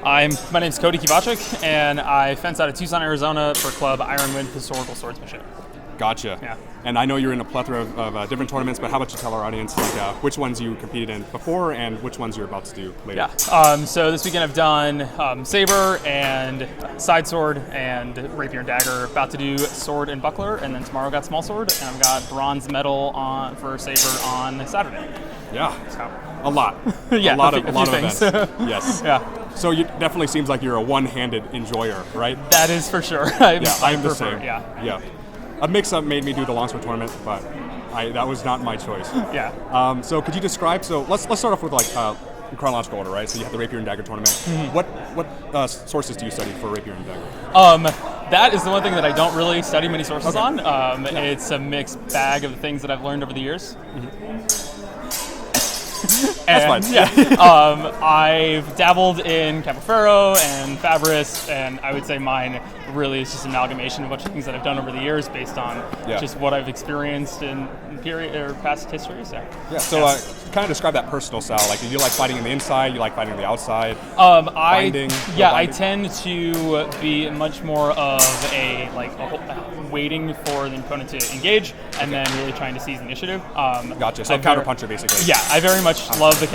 My name's Cody Kiwaczyk, and I fence out of Tucson, Arizona for club Ironwood Historical Swordsmanship. Gotcha. Yeah. And I know you're in a plethora of different tournaments, but how about you tell our audience which ones you competed in before and which ones you're about to do later? Yeah. So this weekend I've done saber and side sword and rapier and dagger. About to do sword and buckler, and then tomorrow got small sword, and I've got bronze medal for saber on Saturday. Yeah. So. A lot. Yeah. A lot of things. events. Yes. Yeah. So it definitely seems like you're a one-handed enjoyer, right? That is for sure. I'm the same. Yeah. A mix-up made me do the longsword tournament, but that was not my choice. Yeah. So could you describe? So let's start off with in chronological order, right? So you have the rapier and dagger tournament. Mm-hmm. What sources do you study for rapier and dagger? That is the one thing that I don't really study many sources on. It's a mixed bag of things that I've learned over the years. Mm-hmm. And, That's fine. Yeah. I've dabbled in Capoferro and Fabris, and I would say mine really is just an amalgamation of a bunch of things that I've done over the years based on just what I've experienced in period or past history. So kind of describe that personal style. Like, do you like fighting on the inside? You like fighting on the outside? Binding? I tend to be much more of a waiting for the opponent to engage and then really trying to seize initiative. Gotcha. So counter puncher, basically. Yeah, I very much love the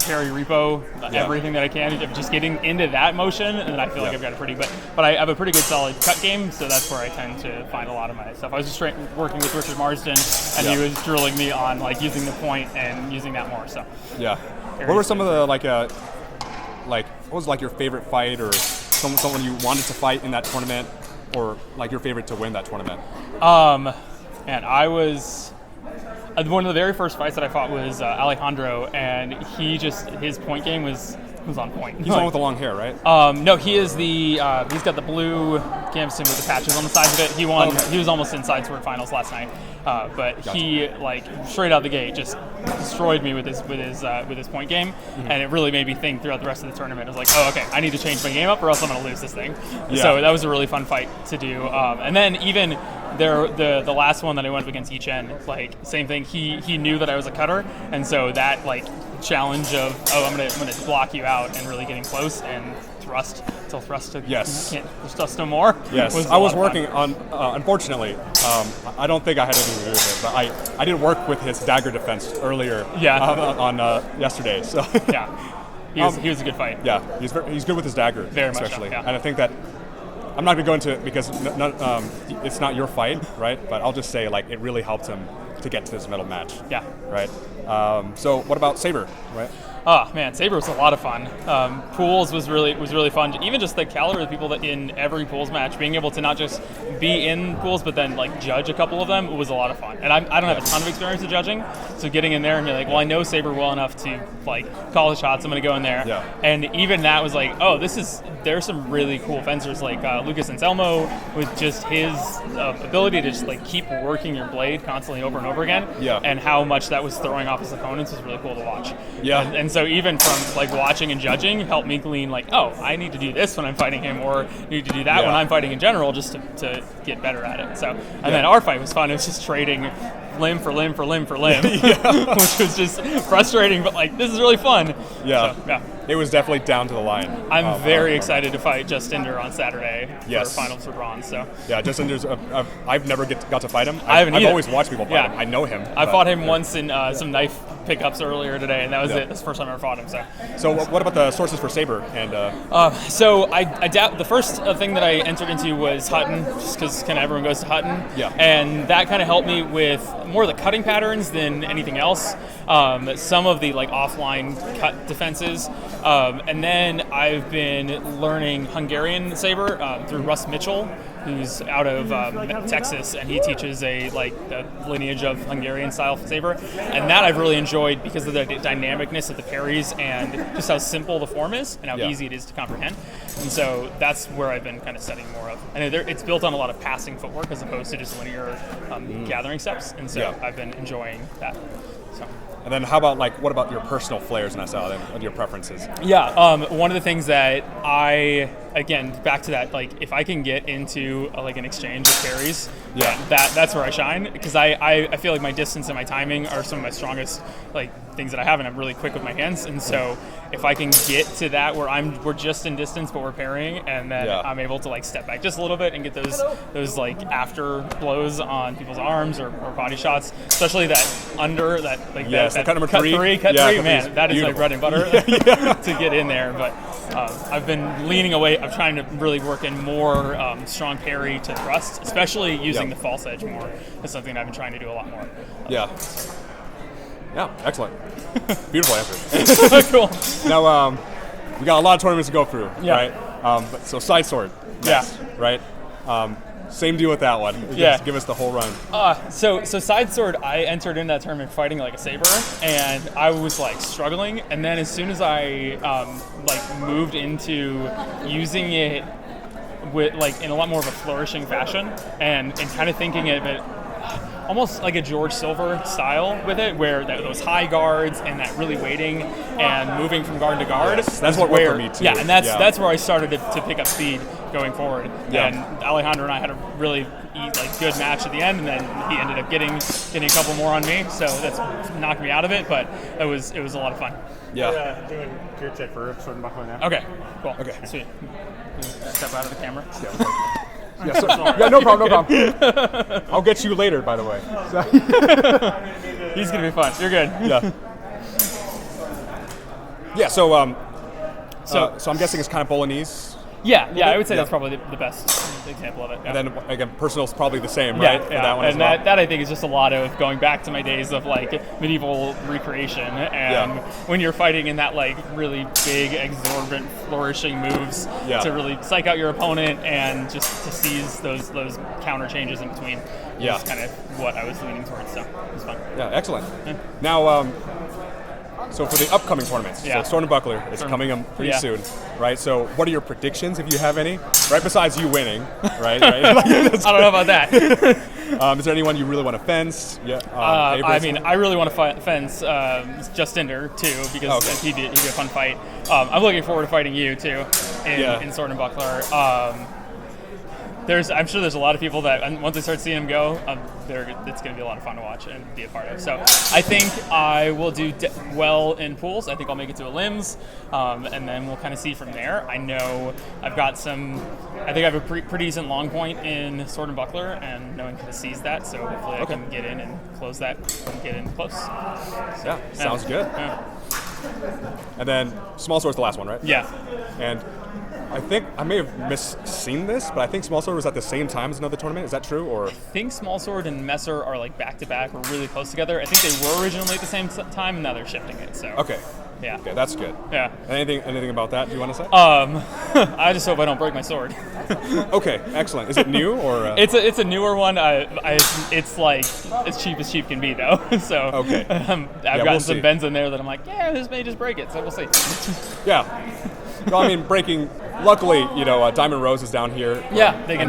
parry repo, everything that I can. Just getting into that motion, and then I feel like I've got a but I have a pretty good solid cut game, so that's where I tend to find a lot of my stuff. I was just working with Richard Marsden, and he was drilling me on using the point and using that more. So what were some of the what was your favorite fight or someone you wanted to fight in that tournament, or your favorite to win that tournament? Man, I was. One of the very first fights that I fought was Alejandro, and his point game was on point. He's the one with the long hair, right? No, he is he's got the blue gambeson with the patches on the sides of it. He won. He was almost in side sword finals last night, but he straight out the gate just destroyed me with his point game, and it really made me think throughout the rest of the tournament. I was like, oh, okay, I need to change my game up, or else I'm going to lose this thing. Yeah. So that was a really fun fight to do, and then even. The last one that I went up against Yichen, same thing. He knew that I was a cutter, and so that challenge of I'm gonna block you out and really getting close and thrust until thrust to can't thrust no more. Yes, I was working on. Unfortunately, I don't think I had anything to do with it, but I did work with his dagger defense earlier. On yesterday. So he was a good fight. Yeah, he's good with his dagger, very especially, much so, and I think that. I'm not going to go into it because it's not your fight, right? But I'll just say, it really helped him to get to this medal match. Yeah. Right? So what about saber, right? Oh, man, saber was a lot of fun. Pools was really fun. Even just the caliber of the people that in every pools match, being able to not just be in pools, but then judge a couple of them was a lot of fun. And I don't have a ton of experience with judging, so getting in there and be I know saber well enough to call the shots. I'm going to go in there. Yeah. And even that was there's some really cool fencers Lucas Anselmo with just his ability to just keep working your blade constantly over and over again. Yeah. And how much that was throwing off his opponents was really cool to watch. Yeah. And so even from watching and judging helped me glean I need to do this when I'm fighting him, or need to do that when I'm fighting in general, just to get better at it. So and then our fight was fun. It was just trading limb for limb for limb for limb, which was just frustrating, but this is really fun. Yeah. So, yeah. It was definitely down to the line. I'm very excited to fight Justinder on Saturday for finals for bronze. So yeah, Justinder's. I've never got to fight him. I've always watched people fight him. I know him. I fought him once in some knife pickups earlier today, and that was it. That's the first time I ever fought him. So what about the sources for saber? And so the first thing that I entered into was Hutton, just because kind of everyone goes to Hutton. Yeah. And that kind of helped me with more of the cutting patterns than anything else. Some of the offline cut defenses. And then I've been learning Hungarian saber through Russ Mitchell, who's out of Texas, and he teaches a lineage of Hungarian style saber, and that I've really enjoyed because of the dynamicness of the parries and just how simple the form is and how easy it is to comprehend. And so that's where I've been kind of studying more of. And it's built on a lot of passing footwork as opposed to just linear gathering steps, and so I've been enjoying that. So. And then how about what about your personal flares in that style and your preferences? Yeah, one of the things that again, back to that, if I can get into an exchange of parries, that's where I shine, because I feel like my distance and my timing are some of my strongest things that I have, and I'm really quick with my hands. And so if I can get to that where we're just in distance, but we're parrying, and then I'm able to like step back just a little bit and get those like after blows on people's arms or body shots, especially that under that like that cut number cut three, man, that is like bread and butter to get in there. But I've been leaning away. I'm trying to really work in more strong parry to thrust, especially using the false edge more. That's something I've been trying to do a lot more. Yeah, excellent. Beautiful answer. Cool. Now, we got a lot of tournaments to go through, right? So side sword, right? Same deal with that one. Just give us the whole run. So side sword, I entered in that tournament fighting like a saber, and I was like struggling. And then as soon as I like moved into using it with like in a lot more of a flourishing fashion, and kind of thinking of it almost like a George Silver style with it, where those high guards and that really waiting and moving from guard to guard. Yes, that's what worked for me too. Yeah, and that's where I started to pick up speed going forward. Yeah. And Alejandro and I had a really good match at the end, and then he ended up getting a couple more on me, so that's knocked me out of it. But it was a lot of fun. Yeah. We're doing gear check for sword and buckler now. Okay. Cool. Okay. Sweet. Step out of the camera. No problem. I'll get you later, by the way. He's gonna be fun. You're good. Yeah. So I'm guessing it's kind of Bolognese. Yeah, I would say that's probably the best example of it. Yeah. And then again, personal's probably the same, right? Yeah, For that one and as well. that I think is just a lot of going back to my days of like medieval recreation, and when you're fighting in that like really big, exorbitant, flourishing moves to really psych out your opponent and just to seize those counter changes in between. Is kind of what I was leaning towards. So it was fun. Yeah, excellent. Now, so for the upcoming tournaments, so Sword and Buckler is coming up pretty soon, right? So what are your predictions, if you have any? Right, besides you winning, right? I don't know about that. Is there anyone you really want to fence? I mean, I really want to fence Justinder too, because he'd be a fun fight. I'm looking forward to fighting you too in Sword and Buckler. I'm sure there's a lot of people that once they start seeing him go, it's going to be a lot of fun to watch and be a part of. So I think I will do well in pools. I think I'll make it to a limbs, and then we'll kind of see from there. I know I've got I think I have a pretty decent long point in Sword and Buckler, and knowing how to seize that, so hopefully I can get in and close that and get in close. So, sounds good. Yeah. And then Small Sword's the last one, right? Yeah. And I think I may have seen this, but I think Small Sword was at the same time as another tournament. Is that true? Or I think Small Sword and Messer are like back to back or really close together. I think they were originally at the same time, and now they're shifting it. So okay, that's good. Yeah. Anything about that you want to say? I just hope I don't break my sword. Okay, excellent. Is it new or? It's a newer one. It's like as cheap can be though. So okay, I've gotten some bends in there that I'm like, this may just break it. So we'll see. Yeah. Well, I mean, breaking. Luckily, Diamond Rose is down here. Yeah, they can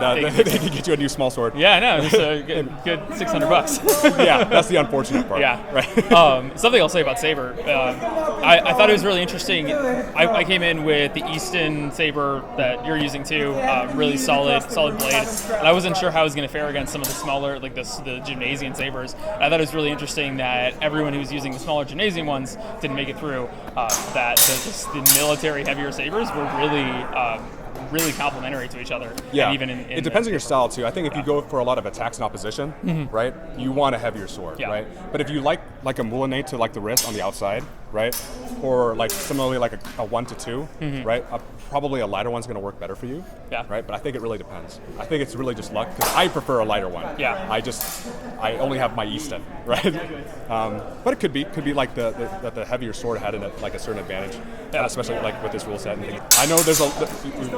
get you a new small sword. Yeah, no, just a good $600. Yeah, that's the unfortunate part. Yeah, right. Something I'll say about Saber. I thought it was really interesting. I came in with the Easton Saber that you're using too. Really solid blade. And I wasn't sure how I was going to fare against some of the smaller, like the Gymnasium Sabers. I thought it was really interesting that everyone who was using the smaller Gymnasium ones didn't make it through. That the military heavier Sabers were really complementary to each other. Yeah, and even it depends on your style too. I think if you go for a lot of attacks and opposition, right, you want a heavier sword, right? But if you like a moulinet to like the wrist on the outside, right, or like similarly like a 1 to 2, right, probably a lighter one's going to work better for you, right? But I think it really depends. I think it's really just luck because I prefer a lighter one. Yeah. I only have my Easton, right? But it could be like the heavier sword had like a certain advantage, especially like with this rule set and things. I know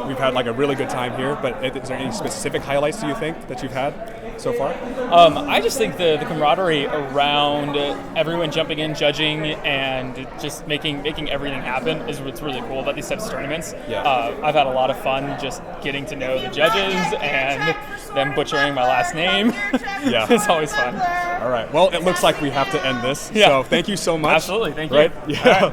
we've had like a really good time here, but is there any specific highlights do you think that you've had so far? I just think the camaraderie around everyone jumping in, judging, and just making everything happen is what's really cool about these types of tournaments. Yeah. I've had a lot of fun just getting to know the judges and them butchering my last name. Yeah. It's always fun. All right. Well, it looks like we have to end this. Yeah. So thank you so much. Absolutely. Thank you. Right? Yeah.